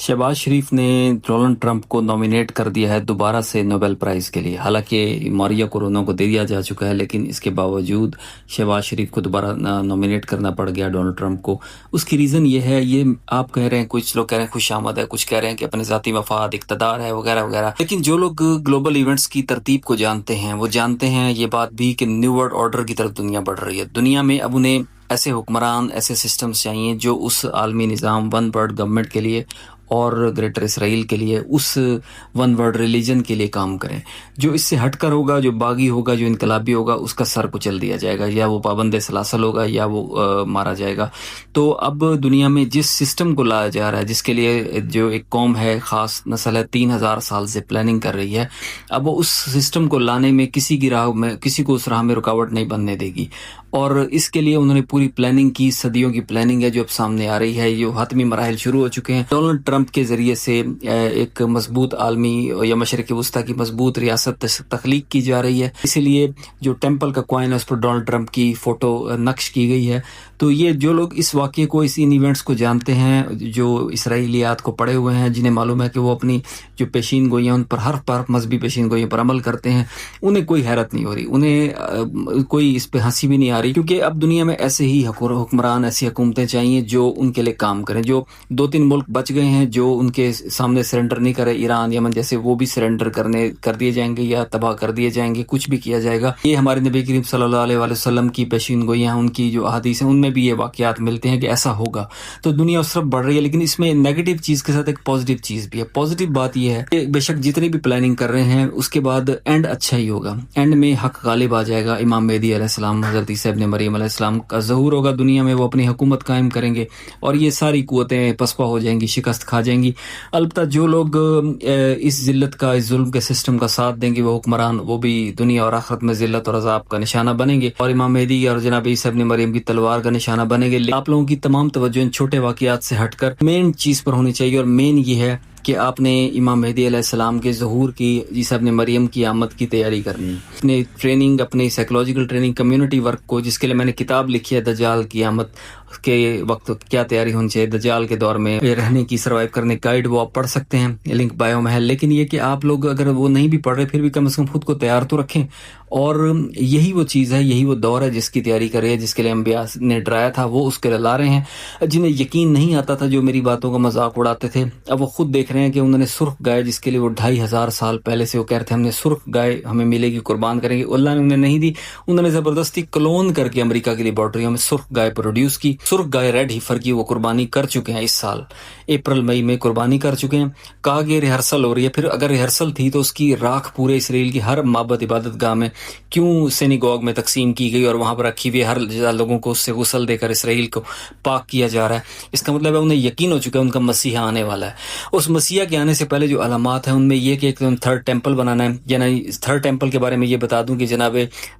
शहबाज शरीफ ने Donald Trump को nominate कर दिया है दोबारा से नोबेल प्राइज़ के लिए। हालांकि मारिया कोरोना को दे दिया जा चुका है, लेकिन इसके बावजूद शहबाज शरीफ को दोबारा नॉमिनेट करना पड़ गया डोनाल्ड ट्रंप को। उसकी रीज़न ये है, ये आप कह रहे हैं, कुछ लोग कह रहे हैं खुशामद है, कुछ कह रहे हैं कि अपने ज़ाती मफाद, इक़्तिदार है वगैरह वगैरह। लेकिन जो लोग ग्लोबल इवेंट्स की तरतीब को जानते हैं वो जानते हैं ये बात भी कि न्यू वर्ल्ड ऑर्डर की तरफ दुनिया बढ़ रही है। दुनिया में अब उन्हें ऐसे हुक्मरान, ऐसे सिस्टम्स चाहिए जो उस आलमी निज़ाम, वन वर्ल्ड गवर्नमेंट के लिए और ग्रेटर इसराइल के लिए, उस वन वर्ल्ड रिलीजन के लिए काम करें। जो इससे हटकर होगा, जो बागी होगा, जो इनकलाबी होगा, उसका सर कुचल दिया जाएगा, या वो पाबंद सलासल होगा या वो मारा जाएगा। तो अब दुनिया में जिस सिस्टम को लाया जा रहा है, जिसके लिए जो एक कौम है, ख़ास नस्ल है, 3000 साल से प्लानिंग कर रही है, अब वो उस सिस्टम को लाने में किसी की राह में, किसी को उस राह में रुकावट नहीं बनने देगी। और इसके लिए उन्होंने पूरी प्लानिंग की, सदियों की प्लानिंग है जो अब सामने आ रही है। जो हतमी मराहल शुरू हो चुके हैं। डोनाल्ड ट्रंप के ज़रिए से एक मजबूत आलमी या मशरक़ वस्ता की मजबूत रियासत तख्लीक की जा रही है। इसीलिए जो टेम्पल का कॉइन है उस पर डोनाल्ड ट्रंप की फ़ोटो नक्श की गई है। तो ये जो लोग इस वाक़े को, इन इवेंट्स को जानते हैं, जो इसराइलियात को पढ़े हुए हैं, जिन्हें मालूम है कि वो अपनी जो पेशीन गोइयाँ उन पर हर मजहबी पेशीन गोइयों पर अमल करते हैं, उन्हें कोई हैरत नहीं हो रही, उन्हें कोई इस पर हंसी भी नहीं आ रही। क्योंकि अब दुनिया में ऐसे ही हुक्मरान, ऐसी हुकूमतें चाहिए जो उनके लिए काम करें। जो 2-3 मुल्क बच गए हैं जो उनके सामने सरेंडर नहीं करे, ईरान, यमन जैसे, वो भी सरेंडर कर दिए जाएंगे या तबाह कर दिए जाएंगे, कुछ भी किया जाएगा। ये हमारे नबी करीम सल्लल्लाहु अलैहि वसल्लम की पेशीन गोइयाँ, उनकी जो अहादीस हैं, उनमें भी ये वाक़यात मिलते हैं कि ऐसा होगा। तो दुनिया उस तरफ बढ़ रही है। लेकिन इसमें नेगेटिव चीज़ के साथ एक पॉजिटिव चीज़ भी है। पॉजिटिव बात यह है कि बेशक जितनी भी प्लानिंग कर रहे हैं, उसके बाद एंड अच्छा ही होगा। एंड में हक गालिब आ जाएगा। इमाम मेहदी अलैहिस्सलाम, हज़रत ईसा इब्न मरियम अलैहिस्सलाम का ज़हूर होगा दुनिया में, वो अपनी हुकूमत कायम करेंगे और ये सारी कुव्वतें पसपा हो जाएंगी, शिकस्त खा जाएंगी। अलबत्ता जो लोग इस ज़िल्लत का, इस जुल्म के सिस्टम का साथ देंगे, वो हुक्मरान, वो भी दुनिया और आखिरत में ज़िल्लत और अज़ाब का निशाना बनेंगे और इमाम मेहदी और जनाब ईसा इब्न मरियम की तलवार का निशाना बनेंगे। आप लोगों की तमाम तवज्जो इन छोटे वाक़यात से हटकर मेन चीज़ पर होनी चाहिए, और मेन ये है कि आपने इमाम मेहदी अलैहिस्सलाम के ज़हूर की, ईसा इब्न मरियम की आमद की तैयारी करनी है। अपनी ट्रेनिंग, अपनी साइकोलॉजिकल ट्रेनिंग, कम्युनिटी वर्क को, जिसके लिए मैंने किताब लिखी है दज्जाल की आमद के वक्त क्या तैयारी होनी चाहिए, दज्जाल के दौर में रहने की, सर्वाइव करने की गाइड, वो आप पढ़ सकते हैं, लिंक बायो में है। लेकिन ये कि आप लोग अगर वो नहीं भी पढ़ रहे, फिर भी कम से कम खुद को तैयार तो रखें। और यही वो चीज़ है, यही वो दौर है जिसकी तैयारी कर रही है, जिसके लिए अंबिया ने डराया था, वो उसके लिए ला रहे हैं। जिन्हें यकीन नहीं आता था, जो मेरी बातों का मजाक उड़ाते थे, अब वो खुद देख रहे हैं कि उन्होंने सुर्ख गाय, जिसके लिए वो 2500 साल पहले से वो कह रहे थे हमने सुर्ख गाय हमें मिलेगी, कुर्बान करेंगे, अल्लाह ने उन्हें नहीं दी। उन्होंने ज़बरदस्ती क्लोन करके अमेरिका की लेबॉर्ट्रियों में सुर्ख गाय प्रोड्यूस की। सुर्ख गाय रेड हीफर की वो कुर्बानी कर चुके हैं, इस साल अप्रैल मई में कुर्बानी कर चुके हैं। कहा कि रिहर्सल हो रही है। फिर अगर रिहर्सल थी तो उसकी राख पूरे इसराइल की हर माबद इबादत गाह में क्यों सिनेगॉग में तकसीम की गई और वहाँ पर रखी हुई हर लोगों को उससे गुसल देकर इसराइल को पाक किया जा रहा है। इसका मतलब है उन्हें यकीन हो चुका है उनका मसीहा आने वाला है। उस मसीहा के आने से पहले जो अलामात हैं उनमें ये कि एक थर्ड टेम्पल बनाना है। यानी थर्ड टेम्पल के बारे में ये बता दूं कि जनाब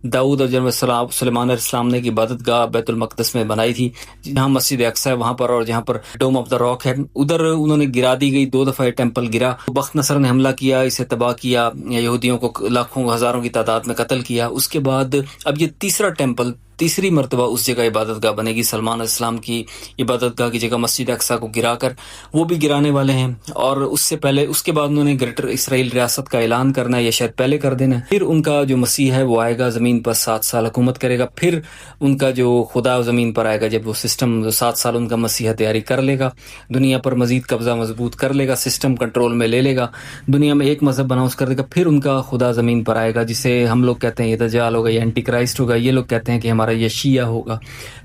दाऊद और जनाब सुलेमान अलैहिस्सलाम ने की इबादत गाह बैतुल मक़दस में बनाई थी, जहाँ मस्जिद अक्सा है वहाँ पर, और जहाँ पर डोम ऑफ द रॉक है, उधर उन्होंने गिरा दी गई। 2 दफ़ा टेम्पल गिरा। बख्त नसर ने हमला किया, इसे तबाह किया, यहूदियों को लाखों हज़ारों की तादाद में कत्ल किया। उसके बाद अब ये तीसरा टेम्पल, तीसरी मरतबा उस जगह इबादतगाह बनेगी। सलमान अलैहिस्सलाम की इबादतगाह की जगह मस्जिद अक्सा को गिराकर वो भी गिराने वाले हैं। और उससे पहले, उसके बाद उन्होंने ग्रेटर इसराइल रियासत का ऐलान करना है, या शायद पहले कर देना है। फिर उनका जो मसीह है वो आएगा, ज़मीन पर 7 साल हुकूमत करेगा। फिर उनका जो खुदा ज़मीन पर आएगा, जब वो सिस्टम 7 साल उनका मसीहा तैयारी कर लेगा, दुनिया पर मजीद कब्जा मजबूत कर लेगा, सिस्टम कंट्रोल में ले लेगा, दुनिया में एक मजहब बनाउस कर देगा। फिर उनका खुदा ज़मीन पर आएगा, जिसे हम लोग कहते हैं ये दज्जाल होगा, ये एंटी क्राइस्ट होगा। ये लोग कहते हैं कि हमारा ये शिया होगा।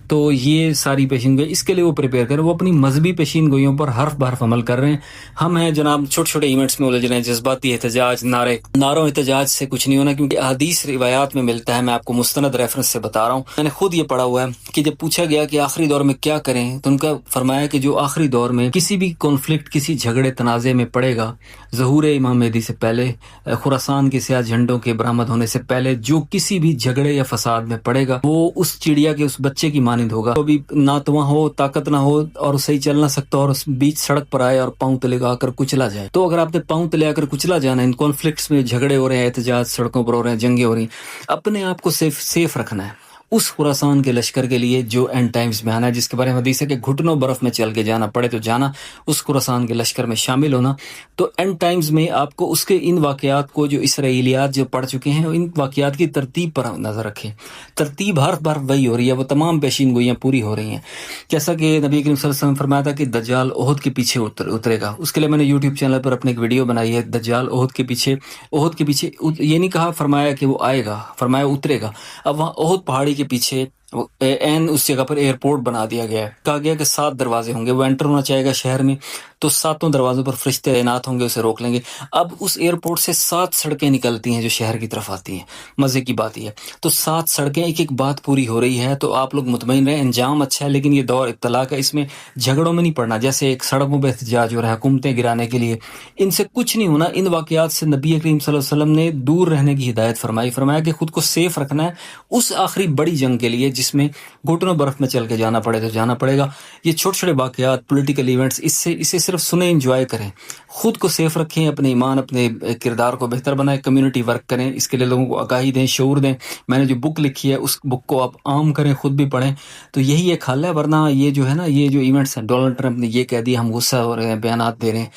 तो ये सारी पेशीन गोई, इसके लिए वो प्रिपेयर करें। वो अपनी मजहबी पेशीन गोइयों पर हर्फ बहर्फ अमल कर रहे हैं। हम हैं जनाब छोटे छोटे इवेंट्स में उलझ रहे हैं, जज्बाती एहतजाज, नारों एहतजाज से कुछ नहीं होना, क्योंकि हदीस रिवायात में मिलता है। मैं आपको मुस्तनद रेफरेंस से बता रहा हूँ, मैंने खुद ये पढ़ा हुआ है कि जब पूछा गया कि आखिरी दौर में क्या करें, तो उनका फरमाया कि जो आखिरी दौर में किसी भी कॉन्फ्लिक्ट, किसी झगड़े तनाज़े में पड़ेगा, ज़हूर इमाम मेहदी से पहले, खुरासान के स्याह झंडों के बरामद होने से पहले, जो किसी भी झगड़े या फसाद में पड़ेगा, वो उस चिड़िया के, उस बच्चे की मानिंद होगा। तो अभी ना तो वहाँ हो, ताकत ना हो और सही चल ना सकता, और बीच सड़क पर आए और पांव तले आकर कुचला जाए। तो अगर आपने पांव तले आकर कुचला जाना, इन कॉन्फ्लिक्ट्स में झगड़े हो रहे हैं, एहतजाज सड़कों पर हो रहे हैं, जंगे हो रही हैं, अपने आप को सेफ रखना है। اس خراسان کے لشکر کے لیے جو اینڈ ٹائمز میں آنا ہے، جس کے بارے میں حدیث ہے کہ گھٹنوں برف میں چل کے جانا پڑے تو جانا، اس خراسان کے لشکر میں شامل ہونا. تو اینڈ ٹائمز میں آپ کو اس کے ان واقعات کو جو اسرائیلیات جو پڑھ چکے ہیں، ان واقعات کی ترتیب پر نظر رکھیں. ترتیب ہر بار وہی ہو رہی ہے، وہ تمام پیشین گوئیاں پوری ہو رہی ہیں. جیسا کہ نبی کریم صلی اللہ علیہ وسلم نے فرمایا تھا کہ دجال احد کے پیچھے اترے گا. اس کے لیے میں نے یوٹیوب چینل پر اپنے ایک ویڈیو بنائی ہے، دجال احد کے پیچھے. یہ نہیں کہا فرمایا کہ وہ آئے گا، فرمایا اترے گا. اب وہاں احد پہاڑی کے پیچھے این اس جگہ پر ایئرپورٹ بنا دیا گیا ہے. کہا گیا کہ 7 دروازے ہوں گے، وہ انٹر ہونا چاہے گا شہر میں تو 7 دروازوں پر فرشتے تعینات ہوں گے، اسے روک لیں گے. اب اس ایئرپورٹ سے 7 سڑکیں نکلتی ہیں جو شہر کی طرف آتی ہیں. مزے کی بات یہ ہے تو 7 سڑکیں، ایک بات پوری ہو رہی ہے. تو آپ لوگ مطمئن رہیں، انجام اچھا ہے، لیکن یہ دور اطلاع کا، اس میں جھگڑوں میں نہیں پڑنا. جیسے ایک سڑکوں پہ احتجاج ہو رہا ہے حکومتیں گرانے کے لیے، ان سے کچھ نہیں ہونا. ان واقعات سے نبی کریم صلی اللہ علیہ وسلم نے دور رہنے کی ہدایت فرمایا کہ خود کو سیف رکھنا ہے اس آخری بڑی جنگ کے لیے جس میں گھٹنوں برف میں چل کے جانا پڑے تو جانا پڑے گا. یہ چھوٹے چھوٹے واقعات، پولیٹیکل ایونٹس، اسے صرف سنیں، انجوائے کریں، خود کو سیف رکھیں، اپنے ایمان، اپنے کردار کو بہتر بنائیں، کمیونٹی ورک کریں، اس کے لیے لوگوں کو آگاہی دیں، شعور دیں. میں نے جو بک لکھی ہے اس بک کو آپ عام کریں، خود بھی پڑھیں. تو یہی ایک حل ہے. ورنہ یہ جو ہے نا، یہ جو ایونٹس ہیں، ڈونلڈ ٹرمپ نے یہ کہہ دیا، ہم غصہ ہو رہے ہیں، بیانات دے رہے ہیں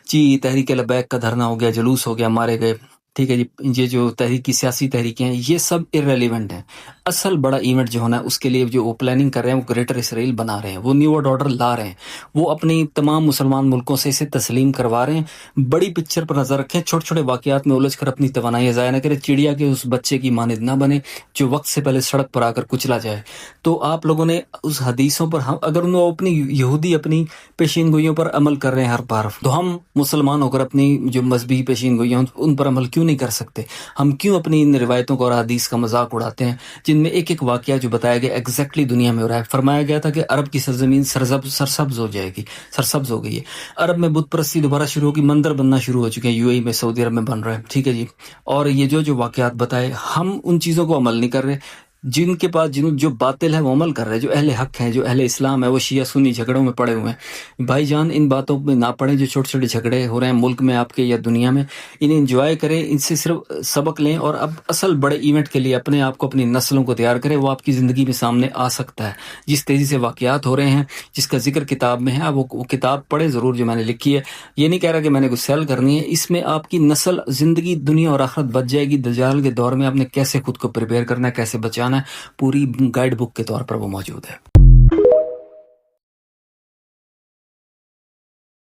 جی، تحریک لبیک کا دھرنا ہو گیا، جلوس ہو گیا، مارے گئے، ٹھیک ہے جی. یہ جو سیاسی تحریکیں ہیں یہ سب ارریلیونٹ ہیں. اصل بڑا ایونٹ جو ہونا ہے اس کے لیے جو وہ پلاننگ کر رہے ہیں، وہ گریٹر اسرائیل بنا رہے ہیں، وہ نیو ورلڈ آرڈر لا رہے ہیں، وہ اپنی تمام مسلمان ملکوں سے اسے تسلیم کروا رہے ہیں. بڑی پکچر پر نظر رکھیں، چھوٹے چھوٹے واقعات میں الجھ کر اپنی توانائی ضائع نہ کریں. چڑیا کے اس بچے کی مانند نہ بنے جو وقت سے پہلے سڑک پر آ کر کچلا جائے. تو آپ لوگوں نے اس حدیثوں پر، اگر وہ اپنی یہودی اپنی پیشین گوئیوں پر عمل کر رہے ہیں ہر بار، تو ہم مسلمان ہو کر اپنی جو مذہبی پیشین گوئیاں ان پر عمل کیوں نہیں کر سکتے؟ ہم کیوں اپنی ان روایتوں کو اور حدیث کا مذاق اڑاتے ہیں جن میں ایک ایک واقعہ جو بتایا گیا ایگزیکٹلی دنیا میں ہو رہا ہے؟ فرمایا گیا تھا کہ عرب کی سرزمین سرسبز ہو جائے گی، سرسبز ہو گئی ہے. عرب میں بت پرستی دوبارہ شروع ہوگی، مندر بننا شروع ہو چکے ہیں، یو اے میں، سعودی عرب میں بن رہا ہے، ٹھیک ہے جی. اور یہ جو واقعات بتائے، ہم ان چیزوں کو عمل نہیں کر رہے. جن کے پاس جو باطل ہے وہ عمل کر رہے ہیں، جو اہل حق ہیں، جو اہل اسلام ہے، وہ شیعہ سنی جھگڑوں میں پڑے ہوئے ہیں. بھائی جان، ان باتوں میں نہ پڑیں جو چھوٹے چھوٹے جھگڑے ہو رہے ہیں ملک میں آپ کے یا دنیا میں. انہیں انجوائے کریں، ان سے صرف سبق لیں، اور اب اصل بڑے ایونٹ کے لیے اپنے آپ کو، اپنی نسلوں کو تیار کریں. وہ آپ کی زندگی میں سامنے آ سکتا ہے. جس تیزی سے واقعات ہو رہے ہیں، جس کا ذکر کتاب میں ہے، وہ کتاب پڑھیں ضرور جو میں نے لکھی ہے. یہ نہیں کہہ رہا کہ میں نے کوئی سیل کرنی ہے، اس میں آپ کی نسل، زندگی، دنیا اور آخرت بچ جائے گی. دجال کے دور میں آپ نے کیسے خود کو پریپیئر کرنا ہے، کیسے بچانا ہے، پوری گائیڈ بک کے طور پر وہ موجود ہے.